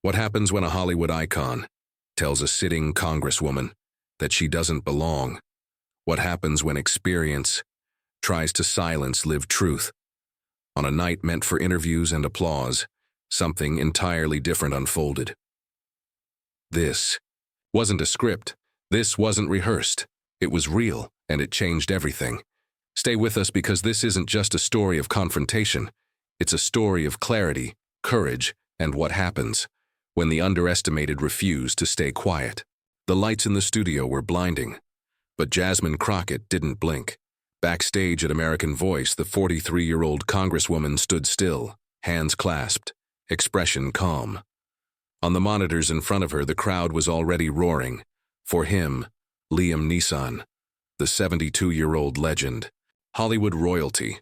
What happens when a Hollywood icon tells a sitting congresswoman that she doesn't belong? What happens when experience tries to silence lived truth? On a night meant for interviews and applause, something entirely different unfolded. This wasn't a script. This wasn't rehearsed. It was real, and it changed everything. Stay with us because this isn't just a story of confrontation. It's a story of clarity, courage, and what happens when the underestimated refuse to stay quiet. The lights in the studio were blinding, but Jasmine Crockett didn't blink. Backstage at American Voice, the 43-year-old congresswoman stood still, hands clasped, expression calm. On the monitors in front of her, the crowd was already roaring. For him, Liam Neeson, the 72-year-old legend, Hollywood royalty,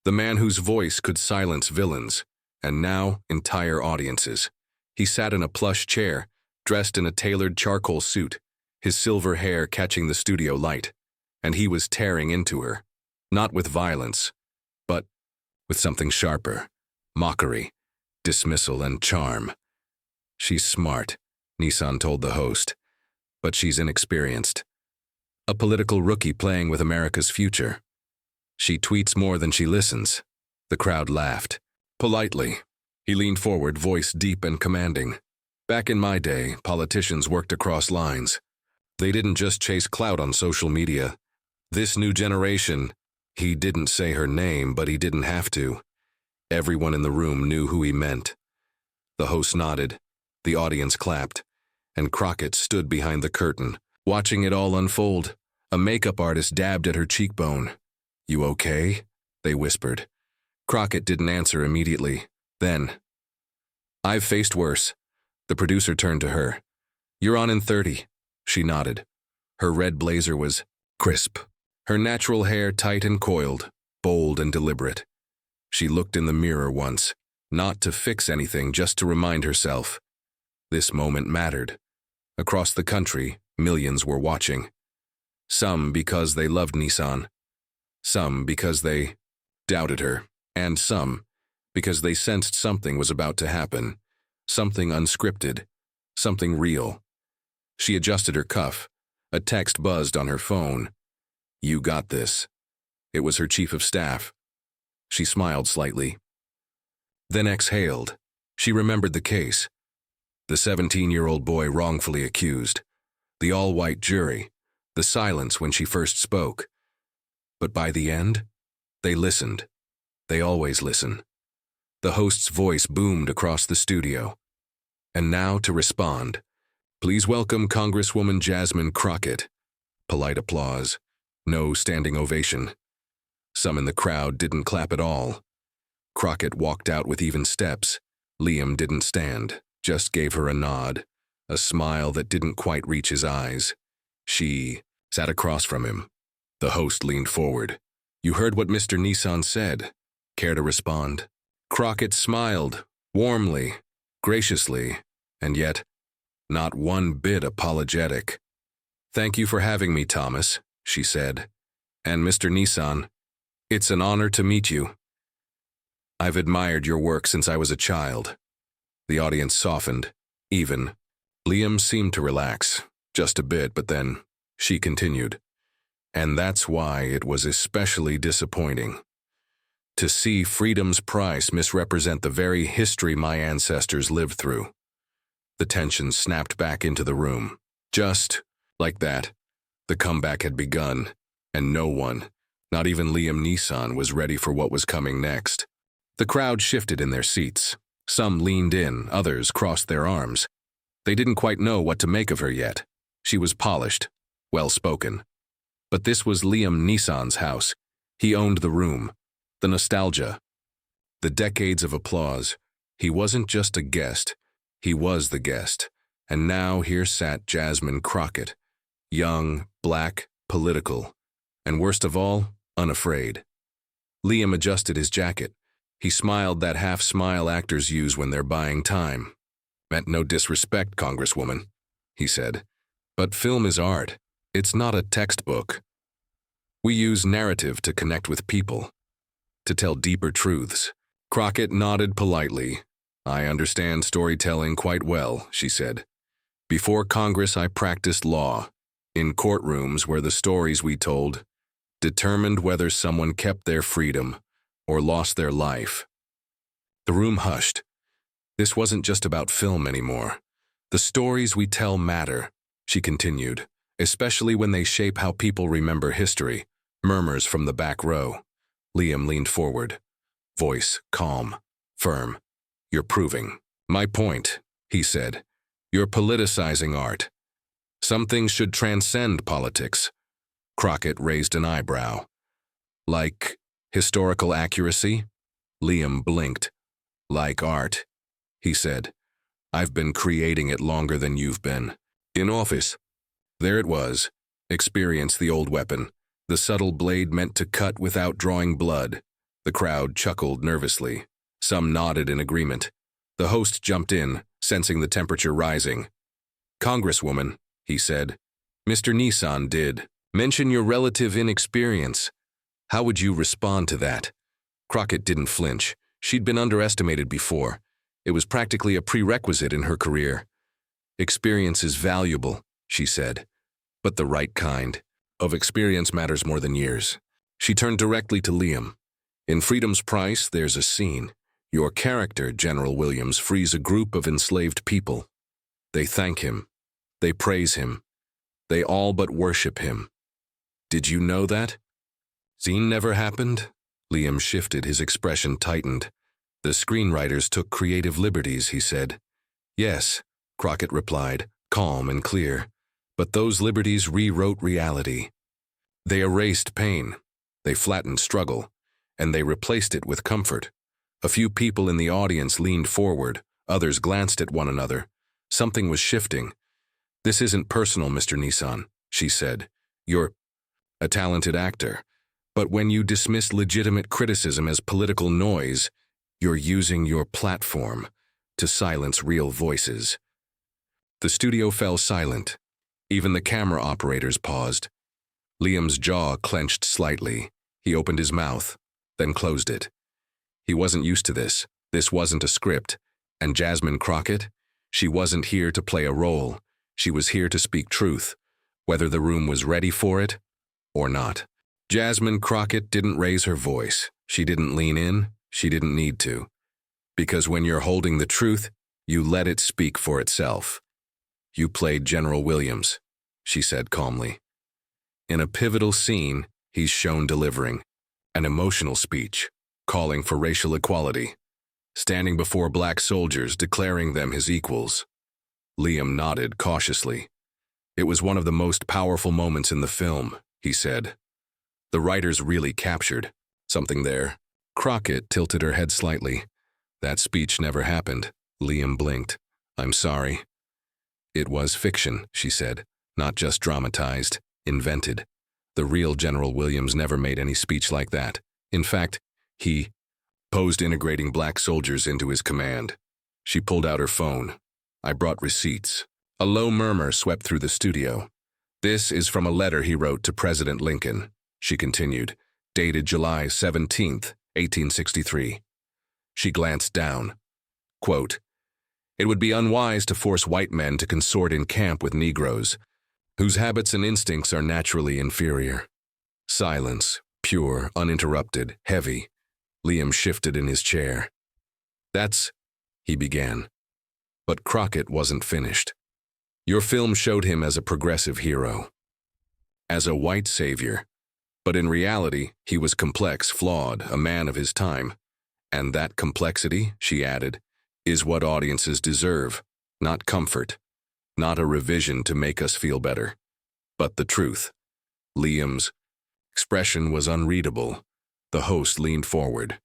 the man whose voice could silence villains, and now entire audiences. He sat in a plush chair, dressed in a tailored charcoal suit, his silver hair catching the studio light, and he was tearing into her, not with violence, but with something sharper, mockery, dismissal, and charm. She's smart, Nissan told the host, but she's inexperienced. A political rookie playing with America's future. She tweets more than she listens. The crowd laughed. Politely, he leaned forward, voice deep and commanding. Back in my day, politicians worked across lines. They didn't just chase clout on social media. This new generation, he didn't say her name, but he didn't have to. Everyone in the room knew who he meant. The host nodded, the audience clapped, and Crockett stood behind the curtain, watching it all unfold. A makeup artist dabbed at her cheekbone. "You okay?" they whispered. Crockett didn't answer immediately. Then, "I've faced worse." The producer turned to her. "You're on in 30. She nodded. Her red blazer was crisp, her natural hair tight and coiled, bold and deliberate. She looked in the mirror once, not to fix anything, just to remind herself. This moment mattered. Across the country, millions were watching. Some because they loved Nissan, some because they doubted her, and some because they sensed something was about to happen, something unscripted, something real. She adjusted her cuff. A text buzzed on her phone. "You got this." It was her chief of staff. She smiled slightly, then exhaled. She remembered the case. The 17-year-old boy wrongfully accused. The all-white jury. The silence when she first spoke. But by the end, they listened. They always listen. The host's voice boomed across the studio. And now to respond. "Please welcome Congresswoman Jasmine Crockett." Polite applause. No standing ovation. Some in the crowd didn't clap at all. Crockett walked out with even steps. Liam didn't stand, just gave her a nod, a smile that didn't quite reach his eyes. She sat across from him. The host leaned forward. "You heard what Mr. Nissan said. Care to respond?" Crockett smiled, warmly, graciously, and yet not one bit apologetic. "Thank you for having me, Thomas," she said. "And Mr. Nissan, it's an honor to meet you. I've admired your work since I was a child." The audience softened, even. Liam seemed to relax, just a bit, but then she continued. "And that's why it was especially disappointing. To see freedom's price misrepresent the very history my ancestors lived through." The tension snapped back into the room. Just like that, the comeback had begun, and no one, not even Liam Nissan, was ready for what was coming next. The crowd shifted in their seats. Some leaned in, others crossed their arms. They didn't quite know what to make of her yet. She was polished, well-spoken. But this was Liam Nissan's house. He owned the room, the nostalgia, the decades of applause. He wasn't just a guest. He was the guest. And now here sat Jasmine Crockett, young, black, political, and worst of all, unafraid. Liam adjusted his jacket. He smiled that half-smile actors use when they're buying time. "Meant no disrespect, Congresswoman," he said. "But film is art. It's not a textbook. We use narrative to connect with people, to tell deeper truths." Crockett nodded politely. I understand storytelling quite well, she said. Before Congress, I practiced law, in courtrooms where the stories we told determined whether someone kept their freedom or lost their life. The room hushed. This wasn't just about film anymore. The stories we tell matter, she continued, especially when they shape how people remember history. Murmurs from the back row. Liam leaned forward, voice calm, firm. You're proving my point, he said. You're politicizing art. Some things should transcend politics. Crockett raised an eyebrow. Like historical accuracy? Liam blinked. Like art, he said. I've been creating it longer than you've been. In office. There it was. Experience the old weapon. The subtle blade meant to cut without drawing blood. The crowd chuckled nervously. Some nodded in agreement. The host jumped in, sensing the temperature rising. Congresswoman, he said. Mr. Nissan did. Mention your relative inexperience. How would you respond to that? Crockett didn't flinch. She'd been underestimated before. It was practically a prerequisite in her career. Experience is valuable, she said, but the right kind of experience matters more than years. She turned directly to Liam. In Freedom's Price, there's a scene. Your character, General Williams, frees a group of enslaved people. They thank him. They praise him. They all but worship him. Did you know that? Scene never happened? Liam shifted, his expression tightened. The screenwriters took creative liberties, he said. Yes, Crockett replied, calm and clear. But those liberties rewrote reality. They erased pain. They flattened struggle. And they replaced it with comfort. A few people in the audience leaned forward. Others glanced at one another. Something was shifting. This isn't personal, Mr. Nissan, she said. You're a talented actor. But when you dismiss legitimate criticism as political noise, you're using your platform to silence real voices. The studio fell silent. Even the camera operators paused. Liam's jaw clenched slightly. He opened his mouth, then closed it. He wasn't used to this. This wasn't a script. And Jasmine Crockett? She wasn't here to play a role. She was here to speak truth, whether the room was ready for it or not. Jasmine Crockett didn't raise her voice. She didn't lean in. She didn't need to. Because when you're holding the truth, you let it speak for itself. You played General Williams, she said calmly. In a pivotal scene, he's shown delivering an emotional speech, calling for racial equality, standing before black soldiers, declaring them his equals. Liam nodded cautiously. It was one of the most powerful moments in the film, he said. The writers really captured something there. Crockett tilted her head slightly. That speech never happened. Liam blinked. I'm sorry. It was fiction, she said, not just dramatized, invented. The real General Williams never made any speech like that. In fact, he posed integrating black soldiers into his command. She pulled out her phone. I brought receipts. A low murmur swept through the studio. This is from a letter he wrote to President Lincoln, she continued, dated July 17th, 1863. She glanced down. Quote, it would be unwise to force white men to consort in camp with Negroes, whose habits and instincts are naturally inferior. Silence, pure, uninterrupted, heavy. Liam shifted in his chair. That's, he began. But Crockett wasn't finished. Your film showed him as a progressive hero, as a white savior. But in reality, he was complex, flawed, a man of his time. And that complexity, she added, is what audiences deserve, not comfort, not a revision to make us feel better, but the truth. Liam's expression was unreadable. The host leaned forward.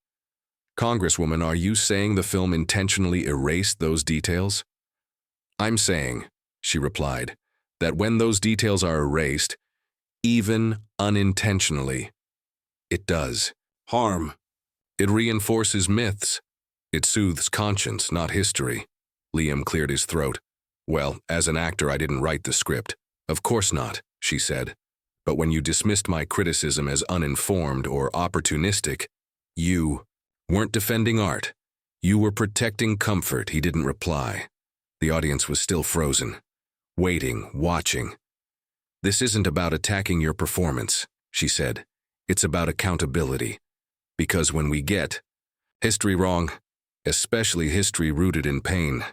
Congresswoman, are you saying the film intentionally erased those details? I'm saying, she replied, that when those details are erased, even unintentionally, it does harm. It reinforces myths. It soothes conscience, not history. Liam cleared his throat. Well, as an actor, I didn't write the script. Of course not, she said. But when you dismissed my criticism as uninformed or opportunistic, you weren't defending art. You were protecting comfort, he didn't reply. The audience was still frozen, waiting, watching. This isn't about attacking your performance, she said. It's about accountability. Because when we get history wrong, especially history rooted in pain,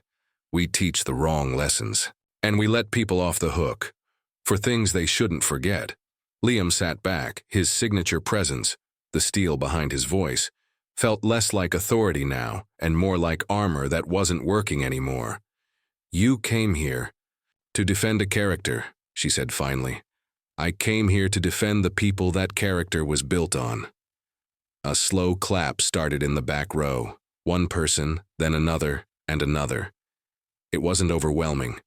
we teach the wrong lessons. And we let people off the hook for things they shouldn't forget. Liam sat back, his signature presence, the steel behind his voice, felt less like authority now and more like armor that wasn't working anymore. You came here to defend a character, she said finally. I came here to defend the people that character was built on. A slow clap started in the back row. One person, then another, and another. It wasn't overwhelming.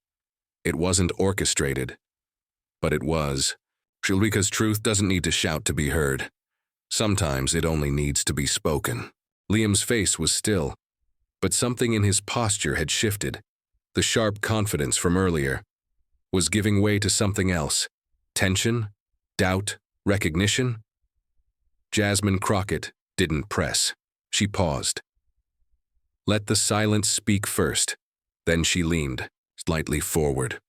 It wasn't orchestrated. But it was. Because truth doesn't need to shout to be heard. Sometimes it only needs to be spoken. Liam's face was still, but something in his posture had shifted. The sharp confidence from earlier was giving way to something else. Tension? Doubt? Recognition? Jasmine Crockett didn't press. She paused. Let the silence speak first. Then she leaned, slightly forward.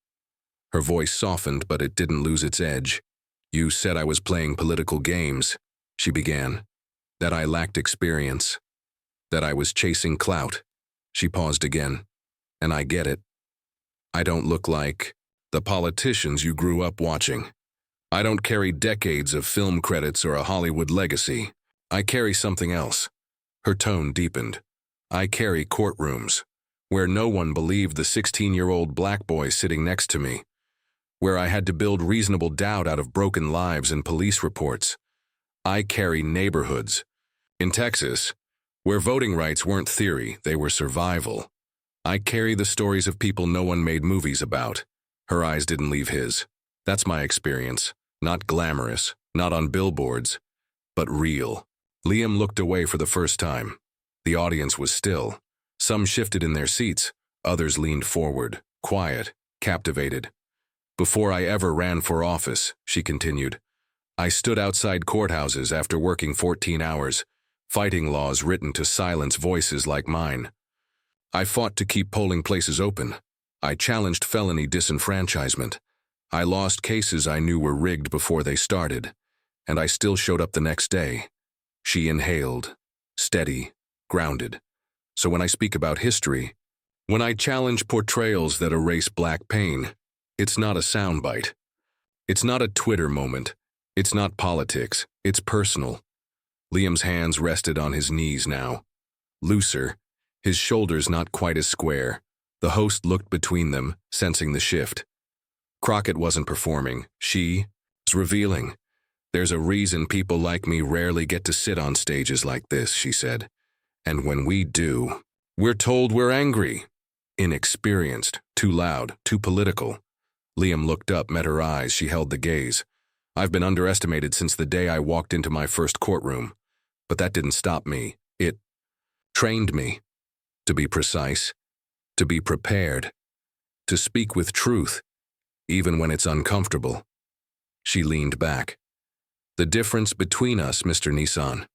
Her voice softened, but it didn't lose its edge. You said I was playing political games, she began. That I lacked experience. That I was chasing clout. She paused again. And I get it. I don't look like the politicians you grew up watching. I don't carry decades of film credits or a Hollywood legacy. I carry something else. Her tone deepened. I carry courtrooms, where no one believed the 16-year-old black boy sitting next to me, where I had to build reasonable doubt out of broken lives and police reports. I carry neighborhoods. In Texas, where voting rights weren't theory, they were survival. I carry the stories of people no one made movies about. Her eyes didn't leave his. That's my experience. Not glamorous, not on billboards, but real. Liam looked away for the first time. The audience was still. Some shifted in their seats, others leaned forward, quiet, captivated. Before I ever ran for office, she continued, I stood outside courthouses after working 14 hours, fighting laws written to silence voices like mine. I fought to keep polling places open. I challenged felony disenfranchisement. I lost cases I knew were rigged before they started, and I still showed up the next day. She inhaled, steady, grounded. So when I speak about history, when I challenge portrayals that erase black pain, it's not a soundbite. It's not a Twitter moment. It's not politics. It's personal. Liam's hands rested on his knees now. Looser, his shoulders not quite as square. The host looked between them, sensing the shift. Crockett wasn't performing. She was revealing. There's a reason people like me rarely get to sit on stages like this, she said. And when we do, we're told we're angry, inexperienced, too loud, too political. Liam looked up, met her eyes. She held the gaze. I've been underestimated since the day I walked into my first courtroom. But that didn't stop me. It trained me. To be precise. To be prepared. To speak with truth, even when it's uncomfortable. She leaned back. The difference between us, Mr. Nissan.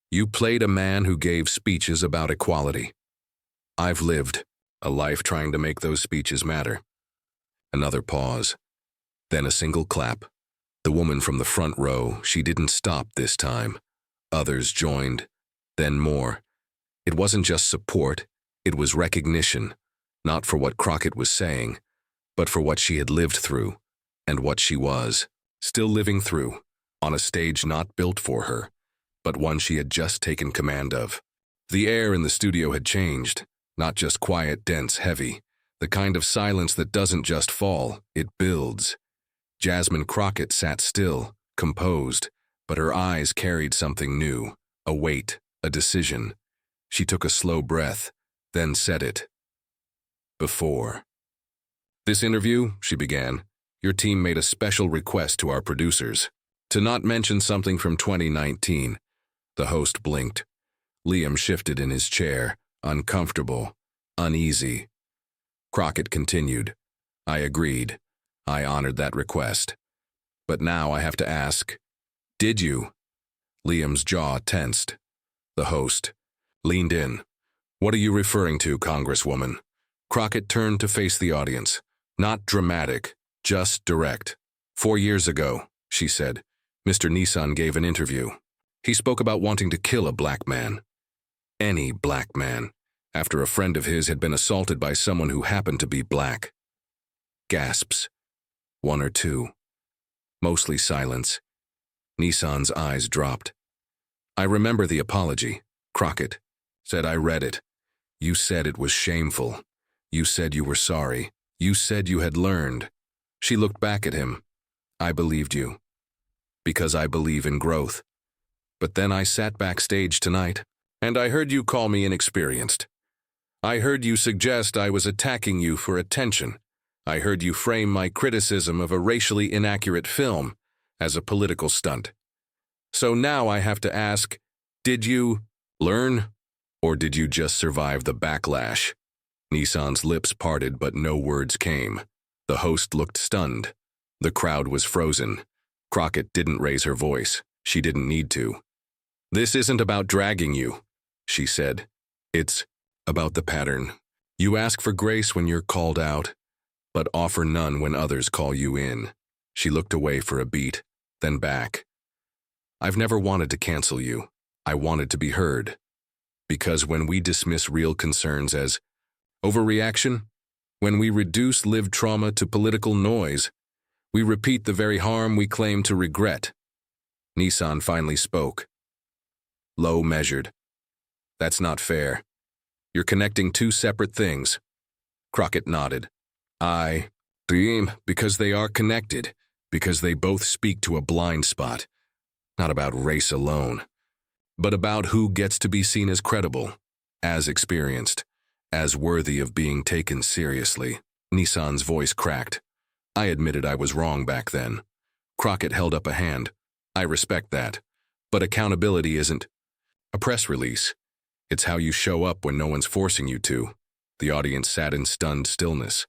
You played a man who gave speeches about equality. I've lived a life trying to make those speeches matter. Another pause. Then a single clap. The woman from the front row, she didn't stop this time. Others joined. Then more. It wasn't just support, it was recognition. Not for what Crockett was saying, but for what she had lived through, and what she was, still living through, on a stage not built for her, but one she had just taken command of. The air in the studio had changed, not just quiet, dense, heavy, the kind of silence that doesn't just fall, it builds. Jasmine Crockett sat still, composed, but her eyes carried something new, a weight, a decision. She took a slow breath, then said it. Before. This interview, she began, your team made a special request to our producers to not mention something from 2019. The host blinked. Liam shifted in his chair, uncomfortable, uneasy. Crockett continued. I agreed. I honored that request. But now I have to ask, did you? Liam's jaw tensed. The host leaned in. What are you referring to, Congresswoman? Crockett turned to face the audience. Not dramatic, just direct. 4 years ago, she said, Mr. Nissan gave an interview. He spoke about wanting to kill a black man. Any black man, after a friend of his had been assaulted by someone who happened to be black. Gasps. 1 or 2. Mostly silence. Nissan's eyes dropped. I remember the apology, Crockett said. I read it. You said it was shameful. You said you were sorry. You said you had learned. She looked back at him. I believed you. Because I believe in growth. But then I sat backstage tonight, and I heard you call me inexperienced. I heard you suggest I was attacking you for attention. I heard you frame my criticism of a racially inaccurate film as a political stunt. So now I have to ask, did you learn, or did you just survive the backlash? Nissan's lips parted, but no words came. The host looked stunned. The crowd was frozen. Crockett didn't raise her voice. She didn't need to. This isn't about dragging you, she said. It's about the pattern. You ask for grace when you're called out, but offer none when others call you in. She looked away for a beat, then back. I've never wanted to cancel you. I wanted to be heard. Because when we dismiss real concerns as overreaction, when we reduce lived trauma to political noise, we repeat the very harm we claim to regret. Nissan finally spoke. Low measured. That's not fair. You're connecting 2 separate things. Crockett nodded. I dream because they are connected, because they both speak to a blind spot, not about race alone, but about who gets to be seen as credible, as experienced, as worthy of being taken seriously. Nissan's voice cracked. I admitted I was wrong back then. Crockett held up a hand. I respect that. But accountability isn't a press release. It's how you show up when no one's forcing you to. The audience sat in stunned stillness.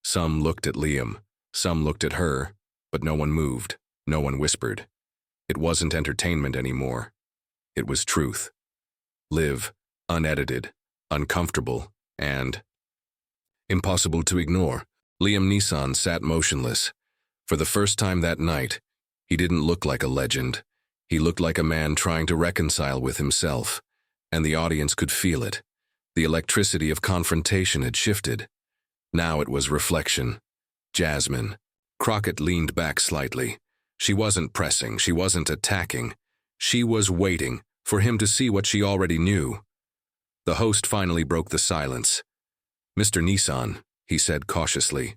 Some looked at Liam, some looked at her, but no one moved, no one whispered. It wasn't entertainment anymore. It was truth. Live, unedited, uncomfortable, and impossible to ignore. Liam Nissan sat motionless. For the first time that night, he didn't look like a legend. He looked like a man trying to reconcile with himself, and the audience could feel it. The electricity of confrontation had shifted. Now it was reflection. Jasmine. Crockett leaned back slightly. She wasn't pressing, she wasn't attacking. She was waiting for him to see what she already knew. The host finally broke the silence. Mr. Nissan, he said cautiously,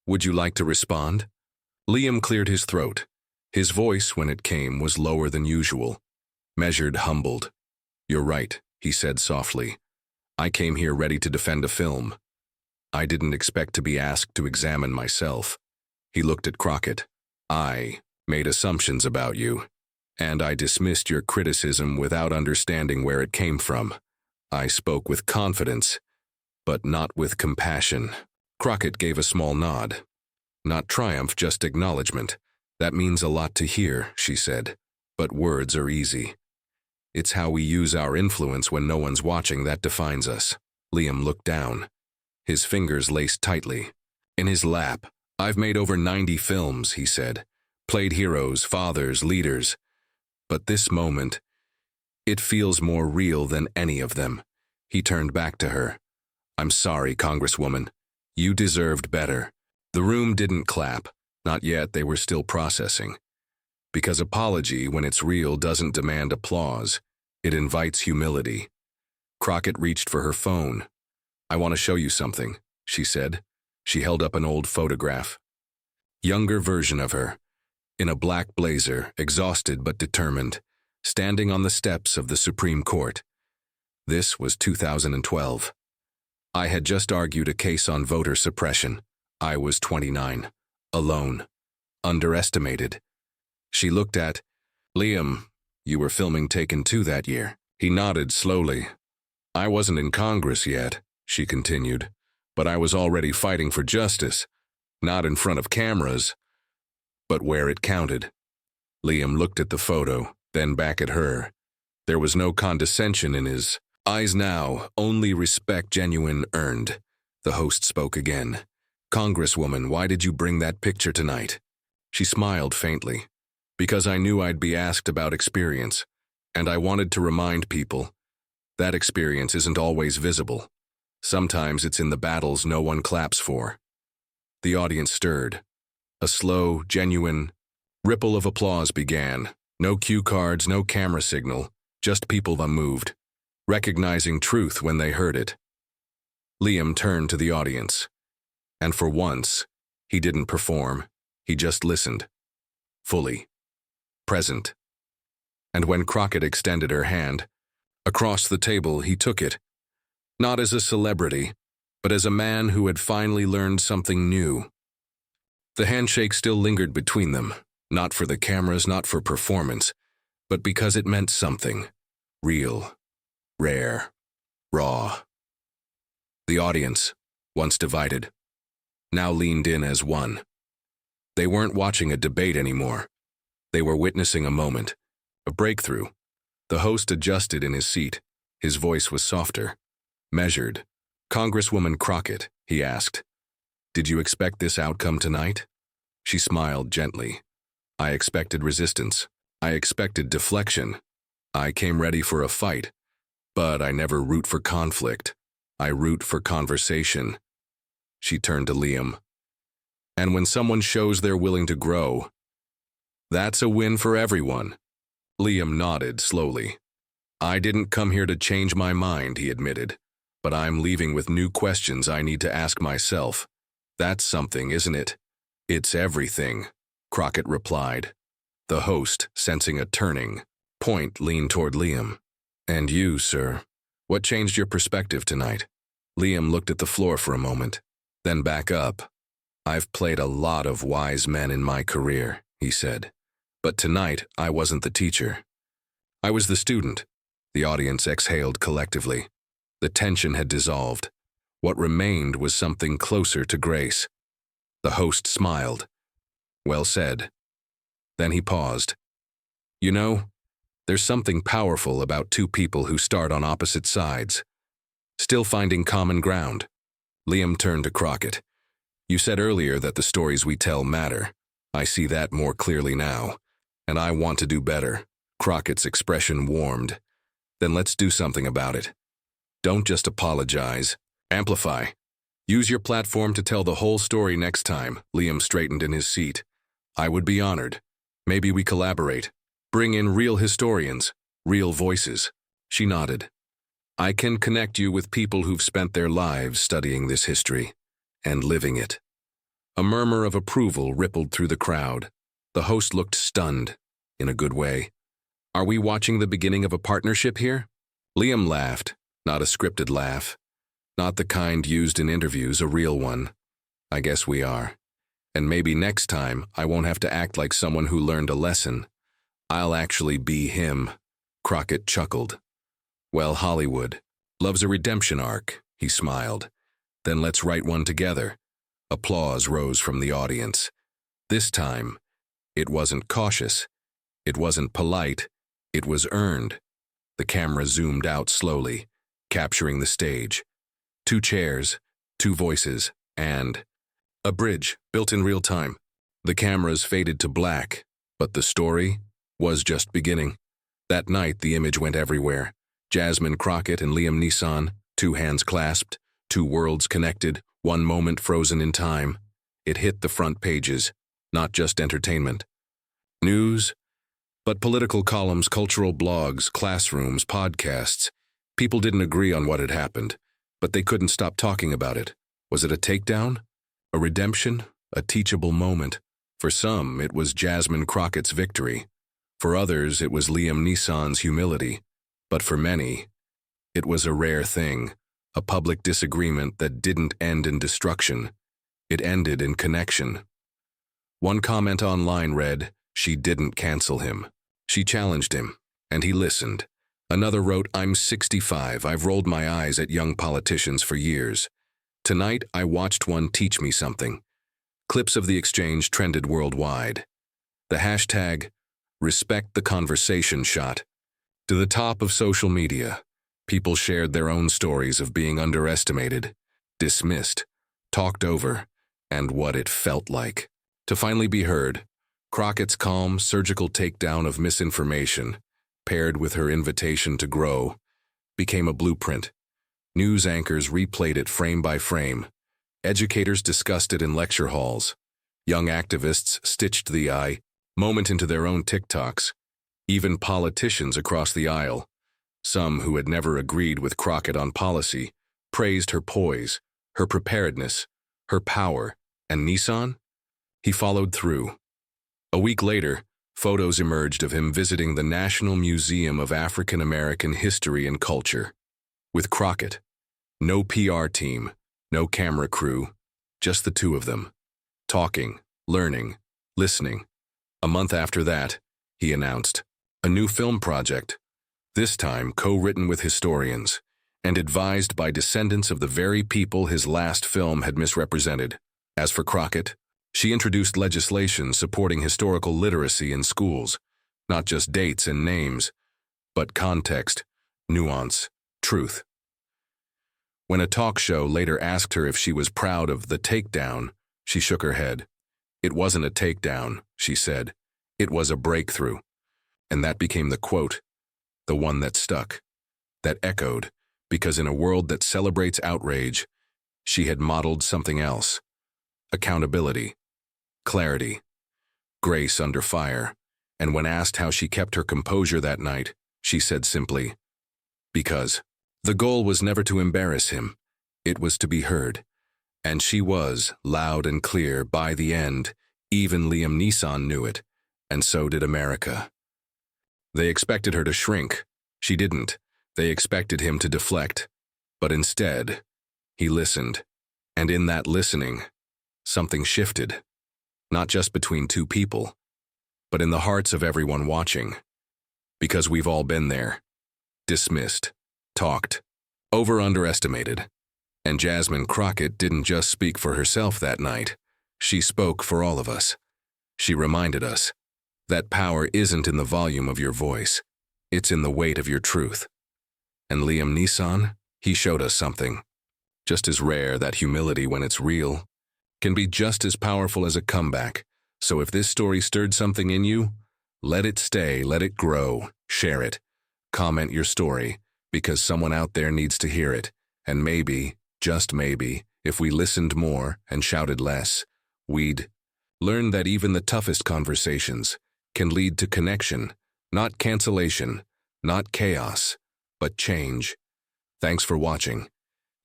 would you like to respond? Liam cleared his throat. His voice, when it came, was lower than usual. Measured, humbled. You're right, he said softly. I came here ready to defend a film. I didn't expect to be asked to examine myself. He looked at Crockett. I made assumptions about you, and I dismissed your criticism without understanding where it came from. I spoke with confidence, but not with compassion. Crockett gave a small nod. Not triumph, just acknowledgement. That means a lot to hear, she said, but words are easy. It's how we use our influence when no one's watching that defines us. Liam looked down. His fingers laced tightly. In his lap, I've made over 90 films, he said. Played heroes, fathers, leaders. But this moment, it feels more real than any of them. He turned back to her. I'm sorry, Congresswoman. You deserved better. The room didn't clap. Not yet, they were still processing. Because apology, when it's real, doesn't demand applause. It invites humility. Crockett reached for her phone. I want to show you something, she said. She held up an old photograph. Younger version of her, in a black blazer, exhausted but determined, standing on the steps of the Supreme Court. This was 2012. I had just argued a case on voter suppression. I was 29. Alone. Underestimated. She looked at Liam. You were filming Taken 2 that year. He nodded slowly. I wasn't in Congress yet, she continued, but I was already fighting for justice. Not in front of cameras, but where it counted. Liam looked at the photo, then back at her. There was no condescension in his Eyes now, only respect genuine earned. The host spoke again. Congresswoman, why did you bring that picture tonight? She smiled faintly. Because I knew I'd be asked about experience, and I wanted to remind people that experience isn't always visible. Sometimes it's in the battles no one claps for. The audience stirred. A slow, genuine ripple of applause began. No cue cards, no camera signal, just people unmoved, recognizing truth when they heard it. Liam turned to the audience. And for once, he didn't perform. He just listened. Fully. Present. And when Crockett extended her hand, across the table he took it. Not as a celebrity, but as a man who had finally learned something new. The handshake still lingered between them, not for the cameras, not for performance, but because it meant something. Real. Rare. Raw. The audience, once divided, now leaned in as one. They weren't watching a debate anymore. They were witnessing a moment, a breakthrough. The host adjusted in his seat. His voice was softer, measured. Congresswoman Crockett, he asked, did you expect this outcome tonight? She smiled gently. I expected resistance. I expected deflection. I came ready for a fight, but I never root for conflict. I root for conversation. She turned to Liam. And when someone shows they're willing to grow, that's a win for everyone. Liam nodded slowly. I didn't come here to change my mind, he admitted, but I'm leaving with new questions I need to ask myself. That's something, isn't it? It's everything, Crockett replied. The host, sensing a turning point, leaned toward Liam. And you, sir, what changed your perspective tonight? Liam looked at the floor for a moment, then back up. I've played a lot of wise men in my career, he said. But tonight, I wasn't the teacher. I was the student. The audience exhaled collectively. The tension had dissolved. What remained was something closer to grace. The host smiled. Well said. Then he paused. You know, there's something powerful about two people who start on opposite sides, still finding common ground. Liam turned to Crockett. You said earlier that the stories we tell matter. I see that more clearly now, and I want to do better. Crockett's expression warmed. Then let's do something about it. Don't just apologize. Amplify. Use your platform to tell the whole story next time. Liam straightened in his seat. I would be honored. Maybe we collaborate. Bring in real historians, real voices. She nodded. I can connect you with people who've spent their lives studying this history and living it. A murmur of approval rippled through the crowd. The host looked stunned, in a good way. Are we watching the beginning of a partnership here? Liam laughed, not a scripted laugh. Not the kind used in interviews, a real one. I guess we are. And maybe next time I won't have to act like someone who learned a lesson. I'll actually be him. Crockett chuckled. Well, Hollywood loves a redemption arc, he smiled. Then let's write one together. Applause rose from the audience. This time, it wasn't cautious. It wasn't polite. It was earned. The camera zoomed out slowly, capturing the stage. 2 chairs, 2 voices, and a bridge built in real time. The cameras faded to black, but the story was just beginning. That night, the image went everywhere. Jasmine Crockett and Liam Nissan, 2 hands clasped, 2 worlds connected, 1 moment frozen in time. It hit the front pages, not just entertainment. News, but political columns, cultural blogs, classrooms, podcasts. People didn't agree on what had happened, but they couldn't stop talking about it. Was it a takedown? A redemption? A teachable moment? For some, it was Jasmine Crockett's victory. For others, it was Liam Nissan's humility. But for many, it was a rare thing, a public disagreement that didn't end in destruction. It ended in connection. One comment online read, "She didn't cancel him. She challenged him, and he listened." Another wrote, "I'm 65. I've rolled my eyes at young politicians for years. Tonight, I watched one teach me something." Clips of the exchange trended worldwide. The hashtag, #RespectTheConversation shot to the top of social media. People shared their own stories of being underestimated, dismissed, talked over, and what it felt like. To finally be heard, Crockett's calm, surgical takedown of misinformation, paired with her invitation to grow, became a blueprint. News anchors replayed it frame by frame. Educators discussed it in lecture halls. Young activists stitched the moment into their own TikToks. Even politicians across the aisle, some who had never agreed with Crockett on policy, praised her poise, her preparedness, her power. And Nissan? He followed through. A week later, photos emerged of him visiting the National Museum of African American History and Culture. With Crockett. No PR team, no camera crew, just the two of them. Talking, learning, listening. A month after that, he announced a new film project, this time co-written with historians and advised by descendants of the very people his last film had misrepresented. As for Crockett, she introduced legislation supporting historical literacy in schools, not just dates and names, but context, nuance, truth. When a talk show later asked her if she was proud of the takedown, she shook her head. It wasn't a takedown, she said. It was a breakthrough. And that became the quote, the one that stuck, that echoed, because in a world that celebrates outrage, she had modeled something else. Accountability, clarity, grace under fire. And when asked how she kept her composure that night, she said simply, because. The goal was never to embarrass him. It was to be heard. And she was, loud and clear, by the end. Even Liam Neeson knew it, and so did America. They expected her to shrink. She didn't. They expected him to deflect. But instead, he listened. And in that listening, something shifted. Not just between two people, but in the hearts of everyone watching. Because we've all been there. Dismissed. Talked, underestimated. And Jasmine Crockett didn't just speak for herself that night. She spoke for all of us. She reminded us that power isn't in the volume of your voice. It's in the weight of your truth. And Liam Nissan, he showed us something. Just as rare, that humility when it's real can be just as powerful as a comeback. So if this story stirred something in you, let it stay, let it grow, share it. Comment your story. Because someone out there needs to hear it, and maybe, just maybe, if we listened more and shouted less, we'd learn that even the toughest conversations can lead to connection, not cancellation, not chaos, but change. Thanks for watching.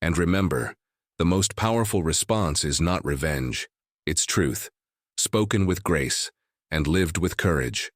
And remember, the most powerful response is not revenge, it's truth, spoken with grace and lived with courage.